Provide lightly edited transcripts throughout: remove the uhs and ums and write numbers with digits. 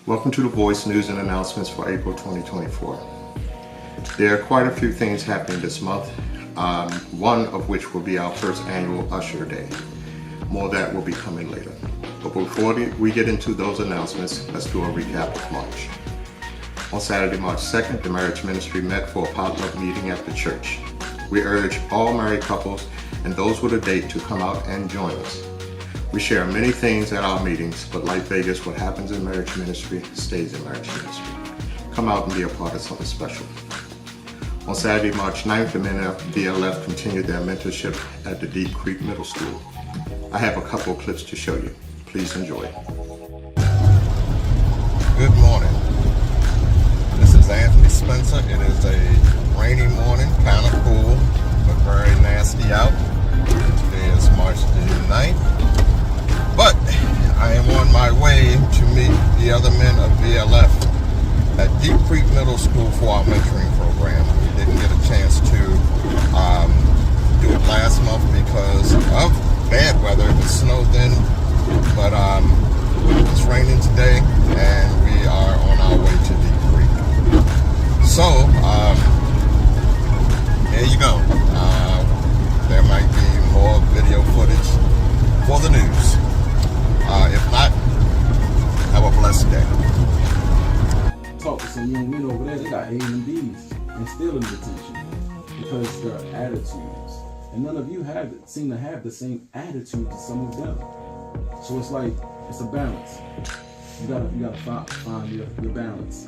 Welcome to the Voice News and Announcements for April 2024. There are quite a few things happening this month, one of which will be our first annual Usher Day. More of that will be coming later. But before we get into those announcements, let's do a recap of March. On Saturday, March 2nd, the marriage ministry met for a potluck meeting at the church. We urge all married couples and those with a date to come out and join us. We share many things at our meetings, but like Vegas, what happens in marriage ministry stays in marriage ministry. Come out and be a part of something special. On Saturday, March 9th, the men of VLF continued their mentorship at the Deep Creek Middle School. I have a couple of clips to show you. Please enjoy. Good morning. This is Anthony Spencer. It is a rainy morning, kind of cool, but very nasty out. Today is March the 9th. But I am on my way to meet the other men of VLF at Deep Creek Middle School for our mentoring program. We didn't get a chance to do it last month because of bad weather. It snowed then, but it's raining today and we are on our way to Deep Creek. So, there you go. There might be more video footage for the news. If not, have a blessed day. Talk to some young men over there, they got A's and B's and still in detention because their attitudes. And none of you seem to have the same attitude to some of them. So it's like, it's a balance. You gotta find your balance.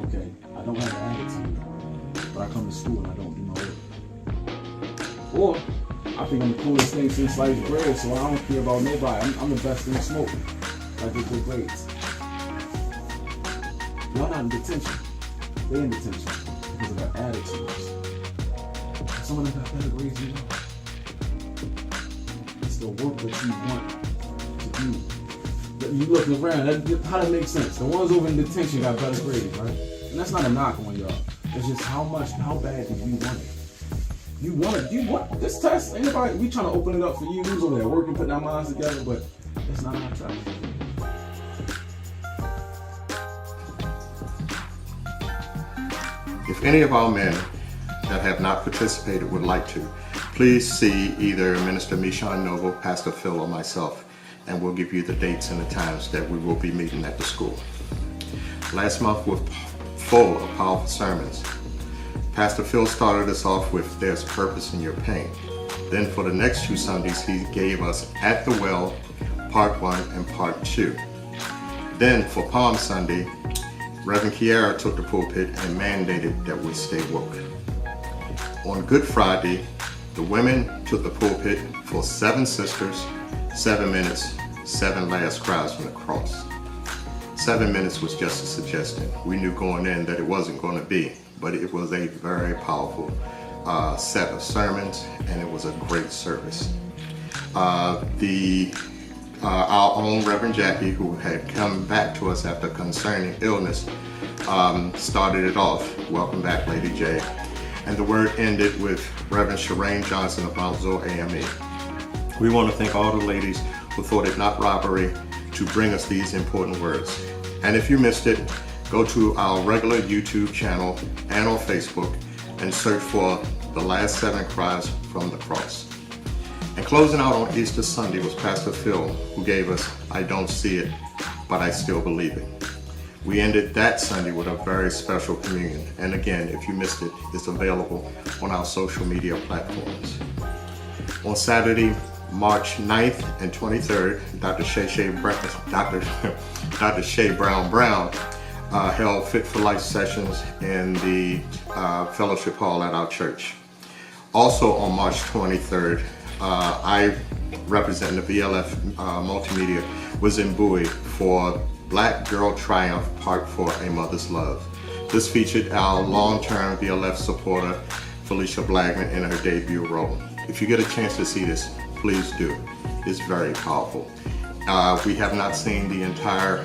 Okay, I don't have an attitude, but I come to school and I don't do my work. Or, I think I'm the coolest thing since sliced bread, so I don't care about nobody. I'm the best thing smoking. I get good grades. Y'all not in detention. They in detention because of their attitudes. Someone that got better grades than you. It's the work that you want to do. You looking around, how that makes sense? The ones over in detention got better grades, right? And that's not a knock on y'all. It's just how bad do you want it? You want this test? Anybody? We trying to open it up for you. Who's over there working, putting our minds together, but it's not our try. If any of our men that have not participated would like to, please see either Minister Mishan Noble, Pastor Phil, or myself, and we'll give you the dates and the times that we will be meeting at the school. Last month was full of powerful sermons. Pastor Phil started us off with There's Purpose in Your Pain. Then for the next 2 Sundays, he gave us At the Well, Part 1 and Part 2. Then for Palm Sunday, Reverend Kiara took the pulpit and mandated that we stay woke. On Good Friday, the women took the pulpit for 7 sisters, 7 minutes, 7 last cries from the cross. 7 minutes was just a suggestion. We knew going in that it wasn't going to be, but it was a very powerful set of sermons, and it was a great service. Our own Reverend Jackie, who had come back to us after concerning illness, started it off. Welcome back, Lady J. And the word ended with Reverend Shireen Johnson of Mount Zoe AME. We want to thank all the ladies who thought it not robbery to bring us these important words. And if you missed it, go to our regular YouTube channel and on Facebook and search for The Last 7 Cries from the Cross. And closing out on Easter Sunday was Pastor Phil, who gave us I Don't See It, But I Still Believe It. We ended that Sunday with a very special communion. And again, if you missed it, it's available on our social media platforms. On Saturday, March 9th and 23rd, Dr. Shay Brown held Fit for Life sessions in the fellowship hall at our church. Also on March 23rd, I, representing the VLF Multimedia, was in Bowie for Black Girl Triumph Part 4, A Mother's Love. This featured our long-term VLF supporter, Felicia Blackman, in her debut role. If you get a chance to see this, please do. It's very powerful. We have not seen the entire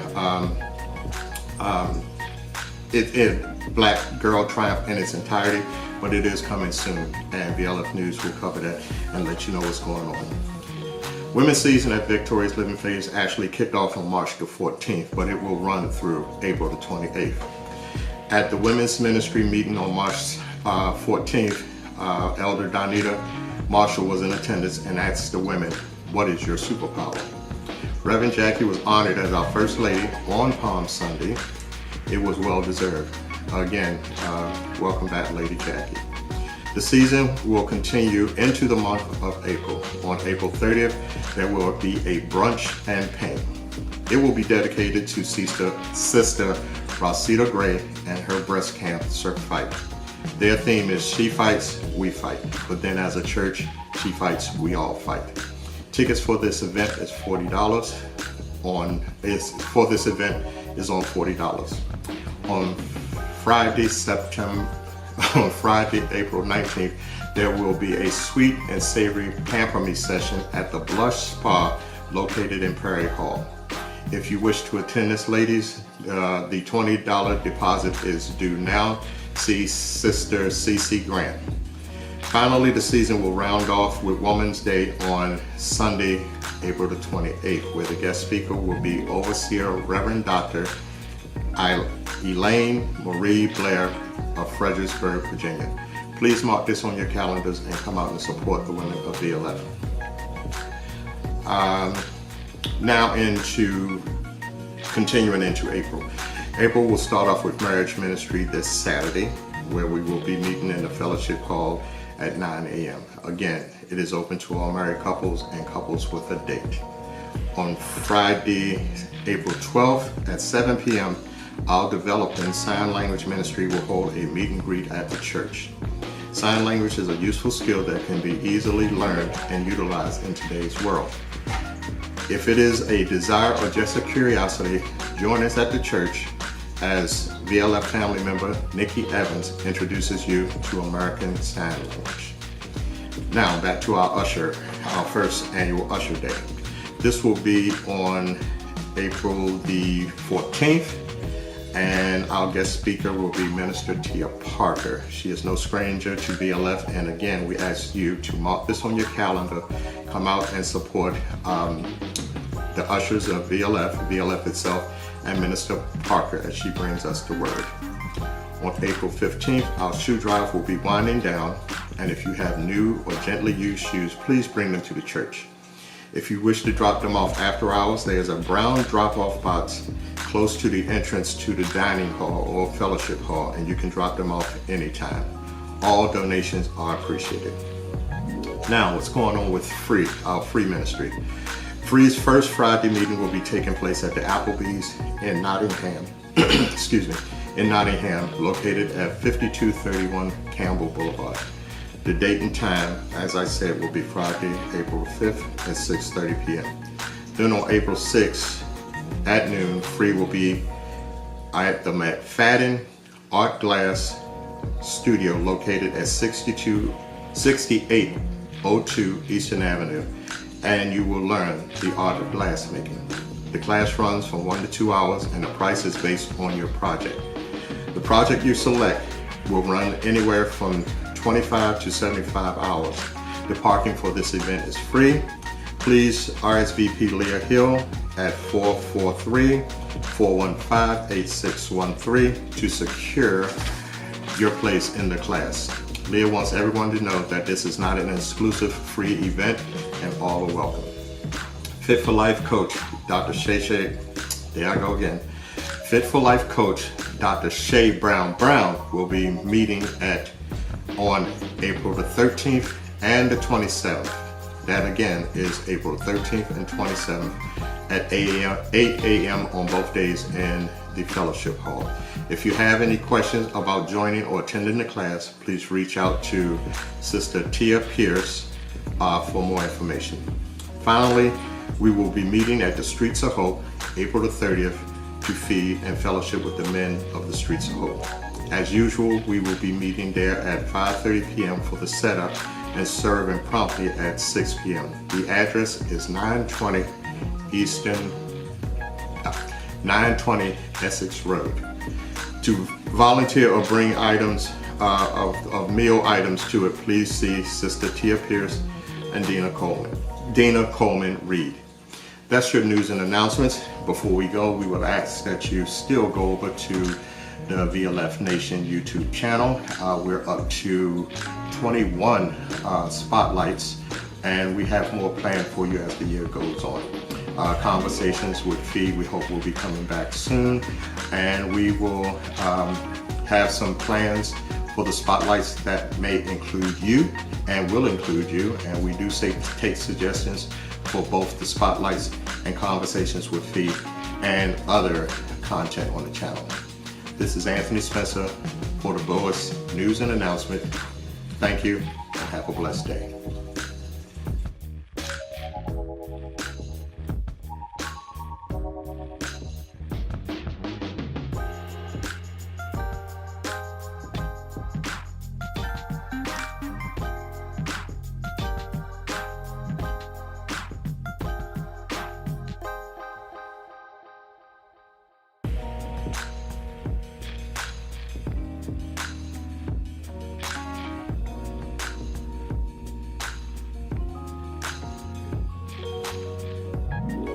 Black Girl Triumph in its entirety, but it is coming soon, and VLF News will cover that and let you know what's going on. Women's season at Victoria's Living Phase actually kicked off on March the 14th, but it will run through April the 28th. At the women's ministry meeting on March 14th, Elder Donita Marshall was in attendance and asked the women, "What is your superpower?" Reverend Jackie was honored as our First Lady on Palm Sunday. It was well deserved. Again, welcome back, Lady Jackie. The season will continue into the month of April. On April 30th, there will be a brunch and paint. It will be dedicated to Sister Rosita Gray and her breast cancer fight. Their theme is She Fights, We Fight. But then as a church, she fights, we all fight. Tickets for this event is $40. For this event is on $40. On Friday, April 19th, there will be a sweet and savory pamper me session at the Blush Spa located in Perry Hall. If you wish to attend this, ladies, the $20 deposit is due now. See Sister CC Grant. Finally, the season will round off with Women's Day on Sunday, April the 28th, where the guest speaker will be Overseer Reverend Dr. Elaine Marie Blair of Fredericksburg, Virginia. Please mark this on your calendars and come out and support the women of VLF. Now continuing into April. April will start off with marriage ministry this Saturday, where we will be meeting in the fellowship hall at 9 a.m. Again, it is open to all married couples and couples with a date. On Friday, April 12th at 7 p.m., our Developing Sign Language Ministry will hold a meet and greet at the church. Sign language is a useful skill that can be easily learned and utilized in today's world. If it is a desire or just a curiosity, join us at the church as VLF family member Nikki Evans introduces you to American Sign Language. Now back to our first annual Usher Day. This will be on April the 14th, and our guest speaker will be Minister Tia Parker. She is no stranger to VLF, and again, we ask you to mark this on your calendar, come out and support the ushers of VLF itself, and Minister Parker as she brings us the word. On April 15th, our shoe drive will be winding down, and if you have new or gently used shoes, please bring them to the church. If you wish to drop them off after hours, there is a brown drop-off box close to the entrance to the dining hall or fellowship hall, and you can drop them off anytime. All donations are appreciated. Now, what's going on with our free ministry? Free's first Friday meeting will be taking place at the Applebee's in Nottingham, in Nottingham, located at 5231 Campbell Boulevard. The date and time, as I said, will be Friday, April 5th at 6:30 p.m. Then on April 6th at noon, Free will be at the McFadden Art Glass Studio located at 6802 Eastern Avenue, and you will learn the art of glass making. The class runs from 1 to 2 hours, and the price is based on your project. The project you select will run anywhere from 25 to 75 hours. The parking for this event is free. Please RSVP Leah Hill at 443-415-8613 to secure your place in the class. Leah wants everyone to know that this is not an exclusive free event and all are welcome. Fit for Life Coach Dr. Shay, there I go again. Fit for Life Coach Dr. Shay Brown will be meeting on April the 13th and the 27th. That again is April 13th and 27th at 8 a.m. on both days in the fellowship hall. If you have any questions about joining or attending the class, please reach out to Sister Tia Pierce for more information. Finally, we will be meeting at the Streets of Hope April the 30th to feed and fellowship with the men of the Streets of Hope. As usual, we will be meeting there at 5:30 p.m. for the setup and serving promptly at 6 p.m. The address is 920 Essex Road. To volunteer or bring items of meal items to it, please see Sister Tia Pierce and Dina Coleman. Dana Coleman Reed. That's your news and announcements. Before we go, we would ask that you still go over to the VLF Nation YouTube channel. We're up to 21 spotlights, and we have more planned for you as the year goes on. Conversations with Fee, we hope will be coming back soon, and we will have some plans for the spotlights that may include you and will include you, and we do take suggestions for both the spotlights and conversations with Fee and other content on the channel. This is Anthony Spencer for the Boas News and Announcement. Thank you and have a blessed day.